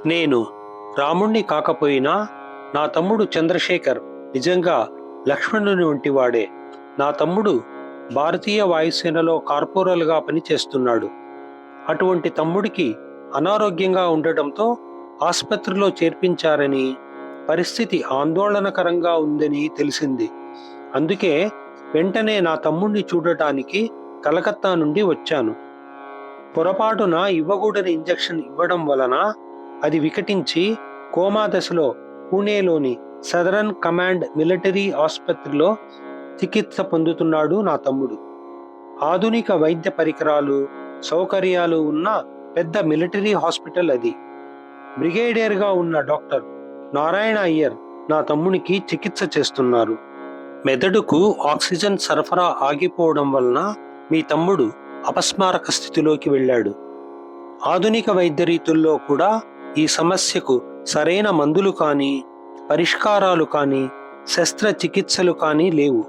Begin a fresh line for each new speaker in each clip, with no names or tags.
నేను రాముణ్ణి కాకపోయినా నా తమ్ముడు చంద్రశేఖర్ నిజంగా లక్ష్మణుని వంటివాడే. నా తమ్ముడు భారతీయ వాయుసేనలో కార్పొరల్గా పనిచేస్తున్నాడు. అటువంటి తమ్ముడికి అనారోగ్యంగా ఉండటంతో ఆసుపత్రిలో చేర్పించారని, పరిస్థితి ఆందోళనకరంగా ఉందని తెలిసింది. అందుకే వెంటనే నా తమ్ముణ్ణి చూడటానికి కలకత్తా నుండి వచ్చాను. పొరపాటున ఇవ్వకూడని ఇంజెక్షన్ ఇవ్వడం వలన అది వికటించి కోమా దశలో పూణేలోని సదరన్ కమాండ్ మిలిటరీ ఆసుపత్రిలో చికిత్స పొందుతున్నాడు నా తమ్ముడు. ఆధునిక వైద్య పరికరాలు, సౌకర్యాలు ఉన్న పెద్ద మిలిటరీ హాస్పిటల్ అది. బ్రిగేడియర్గా ఉన్న డాక్టర్ నారాయణ అయ్యర్ నా తమ్మునికి చికిత్స చేస్తున్నారు. మెదడుకు ఆక్సిజన్ సరఫరా ఆగిపోవడం వలన మీ తమ్ముడు అపస్మారక స్థితిలోకి వెళ్ళాడు. ఆధునిక వైద్య రీతుల్లో కూడా ఈ సమస్యకు సరైన మందులు కానీ, పరిష్కారాలు కానీ, శస్త్రచికిత్సలు కానీ లేవు.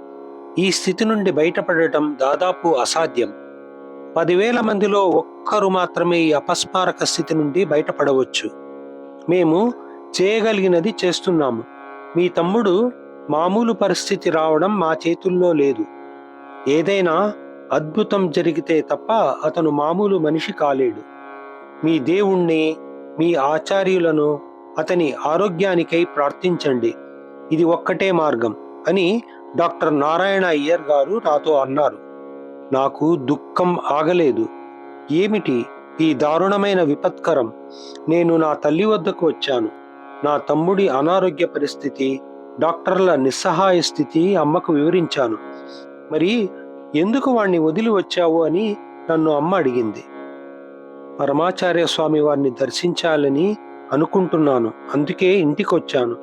ఈ స్థితి నుండి బయటపడటం దాదాపు అసాధ్యం. 10,000 మందిలో ఒక్కరు మాత్రమే ఈ అపస్మారక స్థితి నుండి బయటపడవచ్చు. మేము చేయగలిగినది చేస్తున్నాము. మీ తమ్ముడు మామూలు పరిస్థితి రావడం మా చేతుల్లో లేదు. ఏదైనా అద్భుతం జరిగితే తప్ప అతను మామూలు మనిషి కాలేడు. మీ దేవుణ్ణి, మీ ఆచార్యులను అతని ఆరోగ్యానికై ప్రార్థించండి. ఇది ఒక్కటే మార్గం అని డాక్టర్ నారాయణ అయ్యర్ గారు నాతో అన్నారు. నాకు దుఃఖం ఆగలేదు. ఏమిటి ఈ దారుణమైన విపత్కరం? నేను నా తల్లి వద్దకు వచ్చాను. నా తమ్ముడి అనారోగ్య పరిస్థితి, డాక్టర్ల నిస్సహాయ స్థితి అమ్మకు వివరించాను. మరి ఎందుకు వాణ్ణి వదిలి వచ్చావు అని నన్ను అమ్మ అడిగింది. పరమాచార్య స్వామి వారిని దర్శించాలని అనుకుంటున్నాను, అందుకే ఇంటికొచ్చాను.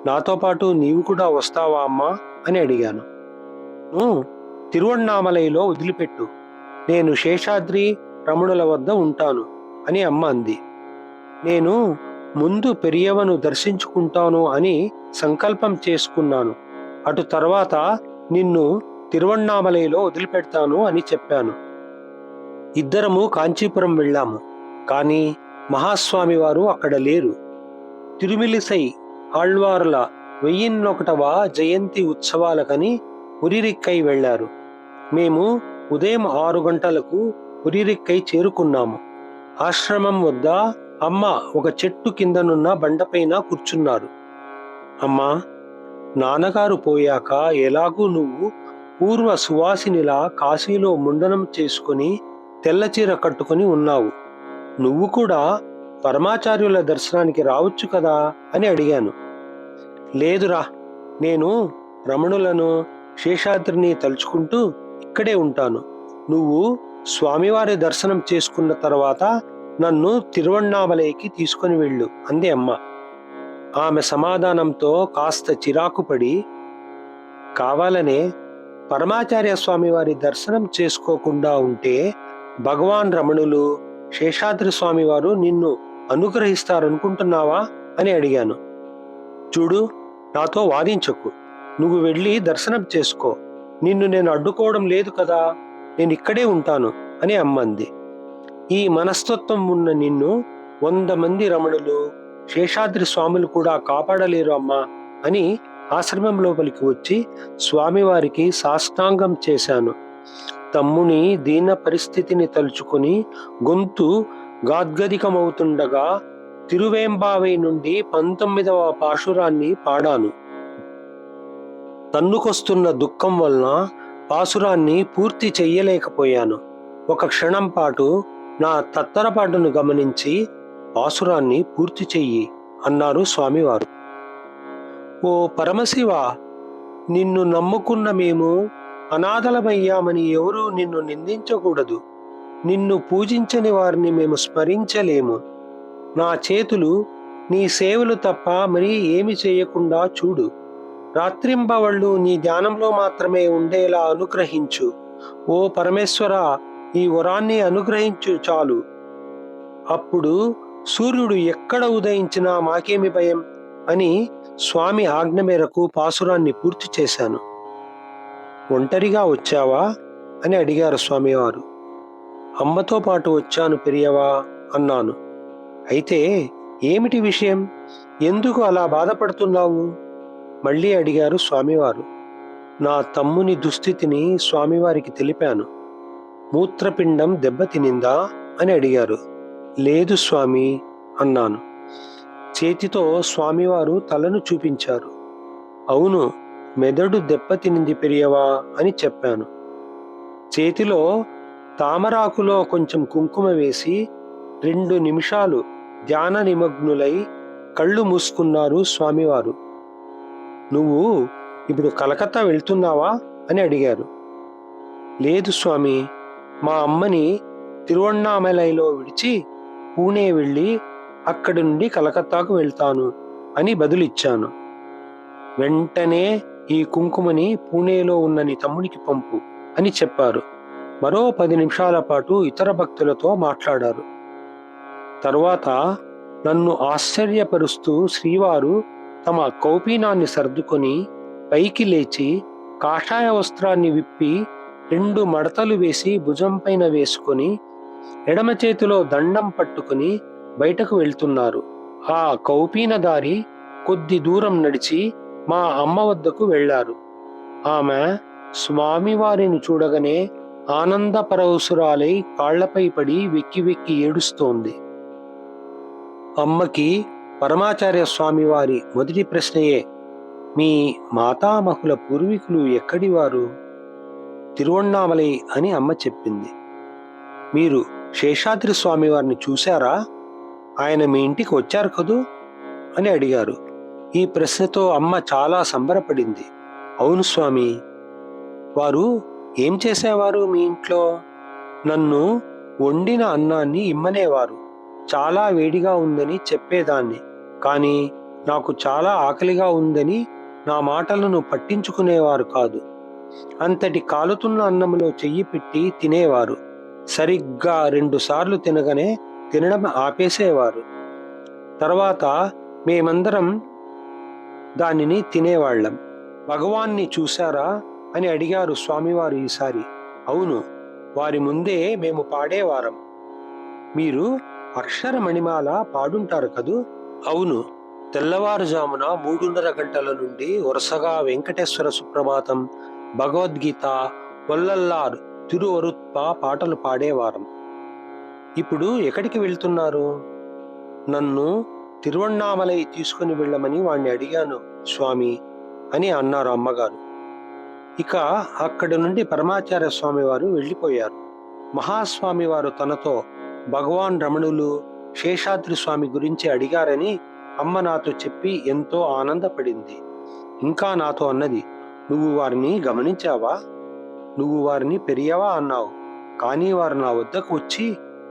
నాతో పాటు నీవు కూడా వస్తావా అమ్మా అని అడిగాను. తిరువణ్ణామలైలో వదిలిపెట్టు, నేను శేషాద్రి రమణుల వద్ద ఉంటాను అని అమ్మ అంది. నేను ముందు పెరియవను దర్శించుకుంటాను అని సంకల్పం చేసుకున్నాను. అటు తర్వాత నిన్ను తిరువణ్ణామలైలో వదిలిపెడతాను అని చెప్పాను. ఇద్దరము కాంచీపురం వెళ్ళాము. కానీ మహాస్వామి వారు అక్కడ లేరు. తిరుమిలిసై ఆళ్వార్ల 1001వ జయంతి ఉత్సవాలకని ఉరిరిక్కై వెళ్లారు. మేము ఉదయం 6 గంటలకు ఉరిరిక్కై చేరుకున్నాము. ఆశ్రమం వద్ద అమ్మ ఒక చెట్టు కిందనున్న బండపైన కూర్చున్నారు. అమ్మా, నాన్నగారు పోయాక ఎలాగూ నువ్వు పూర్వ సువాసినిలా కాశీలో ముండనం చేసుకుని తెల్లచీర కట్టుకుని ఉన్నావు. నువ్వు కూడా పరమాచార్యుల దర్శనానికి రావచ్చు కదా అని అడిగాను. లేదురా, నేను రమణులను, శేషాద్రిని తలుచుకుంటూ ఇక్కడే ఉంటాను. నువ్వు స్వామివారి దర్శనం చేసుకున్న తర్వాత నన్ను తిరువణ్ణామలైకి తీసుకుని వెళ్ళు అంది అమ్మ. ఆమె సమాధానంతో కాస్త చిరాకు పడి, కావాలనే పరమాచార్య స్వామి వారి దర్శనం చేసుకోకుండా ఉంటే భగవాన్ రమణులు, శేషాద్రి స్వామి వారు నిన్ను అనుగ్రహిస్తారనుకుంటున్నావా అని అడిగాను. చూడు, నాతో వాదించకు. నువ్వు వెళ్ళి దర్శనం చేసుకో. నిన్ను నేను అడ్డుకోవడం లేదు కదా, నేను ఇక్కడే ఉంటాను అని అమ్మంది. ఈ మనస్తత్వం ఉన్న నిన్ను 100 మంది రమణులు, శేషాద్రి స్వాములు కూడా కాపాడలేరు అమ్మా అని ఆశ్రమం లోపలికి వచ్చి స్వామివారికి సాష్టాంగం చేశాను. తమ్ముని దీన పరిస్థితిని తలుచుకుని గొంతు గాద్గదికమవుతుండగా తిరువేంబావై నుండి 19వ పాశురాన్ని పాడాను. తన్నుకొస్తున్న దుఃఖం వలన పాసురాన్ని పూర్తి చెయ్యలేకపోయాను. ఒక క్షణం పాటు నా తత్తరపాటును గమనించి పాసురాన్ని పూర్తి చెయ్యి అన్నారు స్వామివారు. ఓ పరమశివ, నిన్ను నమ్ముకున్న మేము అనాథలమయ్యామని ఎవరూ నిన్ను నిందించకూడదు. నిన్ను పూజించని వారిని మేము స్మరించలేము. నా చేతులు నీ సేవలు తప్ప మరి ఏమి చేయకుండా చూడు. రాత్రింబవళ్ళు నీ ధ్యానంలో మాత్రమే ఉండేలా అనుగ్రహించు. ఓ పరమేశ్వర, ఈ వరాన్ని అనుగ్రహించు చాలు. అప్పుడు సూర్యుడు ఎక్కడ ఉదయించినా మాకేమి భయం అని స్వామి ఆజ్ఞ మేరకు పాసురాన్ని పూర్తి చేశాను. ఒంటరిగా వచ్చావా అని అడిగారు స్వామివారు. అమ్మతో పాటు వచ్చాను పెరియవా అన్నాను. అయితే ఏమిటి విషయం? ఎందుకు అలా బాధపడుతున్నావు? మళ్ళీ అడిగారు స్వామివారు. నా తమ్ముని దుస్థితిని స్వామివారికి తెలిపాను. మూత్రపిండం దెబ్బతినిందా అని అడిగారు. లేదు స్వామి అన్నాను. చేతితో స్వామివారు తలను చూపించారు. అవును, మెదడు దెబ్బతినింది పెరియవా అని చెప్పాను. చేతిలో తామరాకులో కొంచెం కుంకుమ వేసి 2 నిమిషాలు ధ్యాన నిమగ్నులై కళ్ళు మూసుకున్నారు స్వామివారు. నువ్వు ఇప్పుడు కలకత్తా వెళ్తున్నావా అని అడిగారు. లేదు స్వామి, మా అమ్మని తిరువణ్ణామలైలో విడిచి పూణే వెళ్ళి అక్కడి నుండి కలకత్తాకు వెళ్తాను అని బదులిచ్చాను. వెంటనే ఈ కుంకుమని పూణేలో ఉన్న నీ తమ్ముడికి పంపు అని చెప్పారు. మరో 10 నిమిషాల పాటు ఇతర భక్తులతో మాట్లాడారు. తరువాత నన్ను ఆశ్చర్యపరుస్తూ శ్రీవారు తమ కౌపీనాన్ని సర్దుకొని పైకి లేచి కాషాయ వస్త్రాన్ని విప్పి 2 మడతలు వేసి భుజం పైన వేసుకొని ఎడమ చేతిలో దండం పట్టుకుని బయటకు వెళ్తున్నారు. ఆ కౌపీనదారి కొద్ది దూరం నడిచి మా అమ్మ వద్దకు వెళ్లారు. ఆమె స్వామివారిని చూడగానే ఆనందపరవశురాలై కాళ్లపై పడి వెక్కి వెక్కి ఏడుస్తోంది. అమ్మకి పరమాచార్య స్వామివారి మొదటి ప్రశ్నయే, మీ మాతామహుల పూర్వీకులు ఎక్కడివారు? తిరువణ్ణామలై అని అమ్మ చెప్పింది. మీరు శేషాద్రి స్వామివారిని చూశారా? ఆయన మీ ఇంటికి వచ్చారు కదూ అని అడిగారు. ఈ ప్రశ్నతో అమ్మ చాలా సంబరపడింది. అవును స్వామి, వారు ఏం చేసేవారు మీ ఇంట్లో? నన్ను వండిన అన్నాన్ని ఇమ్మనేవారు. చాలా వేడిగా ఉందని చెప్పేదాన్ని, కానీ నాకు చాలా ఆకలిగా ఉందని నా మాటలను పట్టించుకునేవారు కాదు. అంతటి కాలుతున్న అన్నంలో చెయ్యి పెట్టి తినేవారు. సరిగ్గా 2 సార్లు తినగానే తినడం ఆపేసేవారు. తర్వాత మేమందరం దానిని తినేవాళ్ళం. భగవాన్ని చూశారా అని అడిగారు స్వామివారు ఈసారి. అవును, వారి ముందే మేము పాడేవారం. మీరు అక్షర మణిమాల పాడుంటారు కదూ? అవును, తెల్లవారుజామున 3:30 గంటల నుండి వరుసగా వెంకటేశ్వర సుప్రభాతం, భగవద్గీత, వల్లల్లార్, తిరువరుత్ప పాటలు పాడేవారం. ఇప్పుడు ఎక్కడికి వెళ్తున్నారు? నన్ను తిరువణ్ణామలై తీసుకుని వెళ్ళమని వాణ్ణి అడిగాను స్వామి అని అన్నారు అమ్మగారు. ఇక అక్కడి నుండి పరమాచార్య స్వామి వారు వెళ్ళిపోయారు. మహాస్వామి వారు తనతో భగవాన్ రమణులు, శేషాద్రి స్వామి గురించి అడిగారని అమ్మ నాతో చెప్పి ఎంతో ఆనందపడింది. ఇంకా నాతో అన్నది, నువ్వు వారిని గమనించావా? నువ్వు వారిని పెరియవా అన్నావు, కానీ వారు నా వద్దకు వచ్చి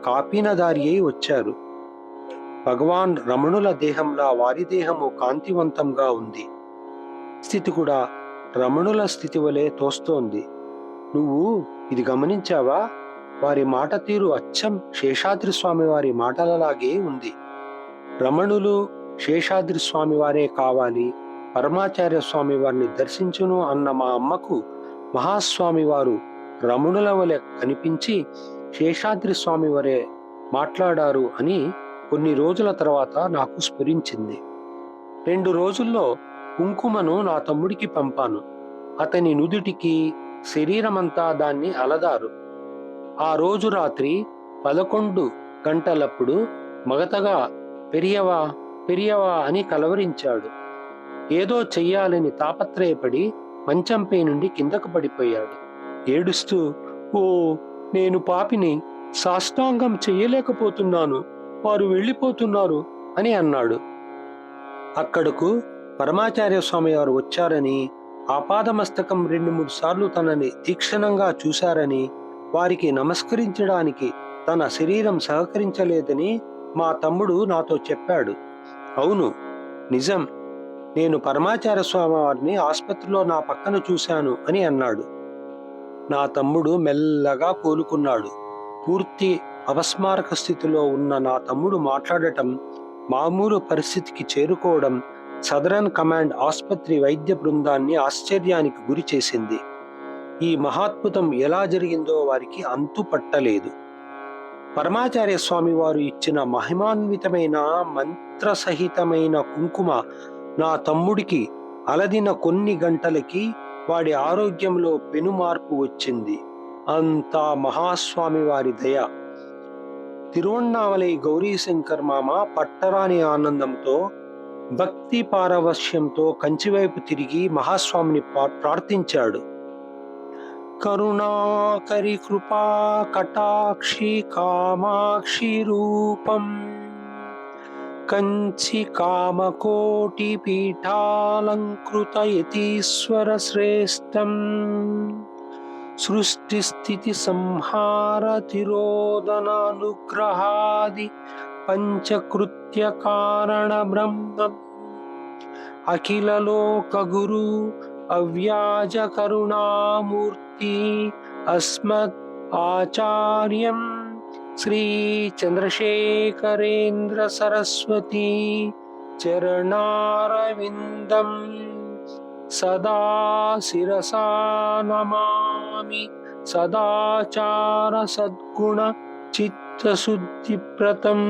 కాపీనదారి అయి వచ్చారు. భగవాన్ రమణుల దేహంలా వారి దేహము కాంతివంతంగా ఉంది. స్థితి కూడా రమణుల స్థితి వలె తోస్తోంది. నువ్వు ఇది గమనించావా? వారి మాట తీరు అచ్చం శేషాద్రి స్వామి వారి మాటలలాగే ఉంది. రమణులు శేషాద్రి స్వామి వారే కావాలి, పరమాచార్య స్వామి వారిని దర్శించును అన్న మా అమ్మకు మహాస్వామి వారు రమణుల వలె కనిపించి శేషాద్రి స్వామి వారే మాట్లాడారు అని కొన్ని రోజుల తర్వాత నాకు స్ఫురించింది. 2 రోజుల్లో కుంకుమను నా తమ్ముడికి పంపాను. అతని నుదుటికి, శరీరమంతా దాన్ని అలదారు. ఆ రోజు రాత్రి 11 గంటలప్పుడు మగతగా పెరియవా పెరియవా అని కలవరించాడు. ఏదో చెయ్యాలని తాపత్రయపడి మంచంపై నుండి కిందకు పడిపోయాడు. ఏడుస్తూ, ఓ నేను పాపిని, సాష్టాంగం చెయ్యలేకపోతున్నాను, వారు వెళ్ళిపోతున్నారు అని అన్నాడు. అక్కడకు పరమాచార్య స్వామి వారు వచ్చారని, ఆపాదమస్తకం 2-3 సార్లు తనని తీక్షణంగా చూశారని, వారికి నమస్కరించడానికి తన శరీరం సహకరించలేదని మా తమ్ముడు నాతో చెప్పాడు. అవును, నిజం, నేను పరమాచార్య స్వామి వారిని ఆసుపత్రిలో నా పక్కన చూశాను అని అన్నాడు. నా తమ్ముడు మెల్లగా కోలుకున్నాడు. పూర్తి అపస్మారక స్థితిలో ఉన్న నా తమ్ముడు మాట్లాడటం, మామూలు పరిస్థితికి చేరుకోవడం సదరన్ కమాండ్ ఆసుపత్రి వైద్య బృందాన్ని ఆశ్చర్యానికి గురి చేసింది. ఈ మహాద్భుతం ఎలా జరిగిందో వారికి అంతు పట్టలేదు. పరమాచార్య స్వామి వారు ఇచ్చిన మహిమాన్వితమైన మంత్రసహితమైన కుంకుమ నా తమ్ముడికి అలదిన కొన్ని గంటలకి వాడి ఆరోగ్యంలో పెనుమార్పు వచ్చింది. అంతా మహాస్వామి వారి దయ. తిరువణ్ణామలై గౌరీశంకర్ మామ పట్టరాని ఆనందంతో భక్తి పారవశ్యంతో కంచివైపు తిరిగి మహాస్వామిని ప్రార్థించాడు. కరుణాకరి కృపా కటాక్షి కామాక్షి రూపం కంచి కామకోటి పీఠాలంకృత యతీశ్వర శ్రేష్టం సృష్టి స్థితి సంహార తిరోదన అనుగ్రహాది పంచకృత్య కారణ బ్రహ్మం అఖిల లోక గురు అవ్యాజ కరుణామూర్తి అస్మత్ ఆచార్యం శ్రీ చంద్రశేఖరేంద్ర సరస్వతి చరణారవిందం సదా శిరసా నమామి. సదాచార సద్గుణ చిత్తశుద్ధిప్రతం.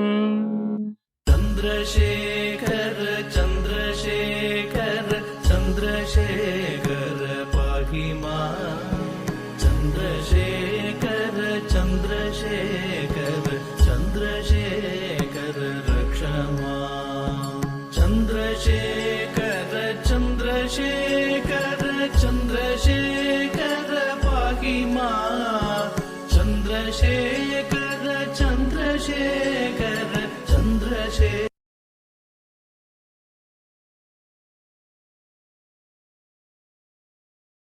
చంద్రశేఖర చంద్రశేఖర చంద్రశేఖర పాహి మాం. చంద్రశేఖర చంద్రశేఖర చంద్రశేఖర రక్ష మాం. చంద్రశేఖర చంద్రశేఖర చంద్రశేఖర పాహి మాం. చంద్రశేఖర చంద్రశేఖర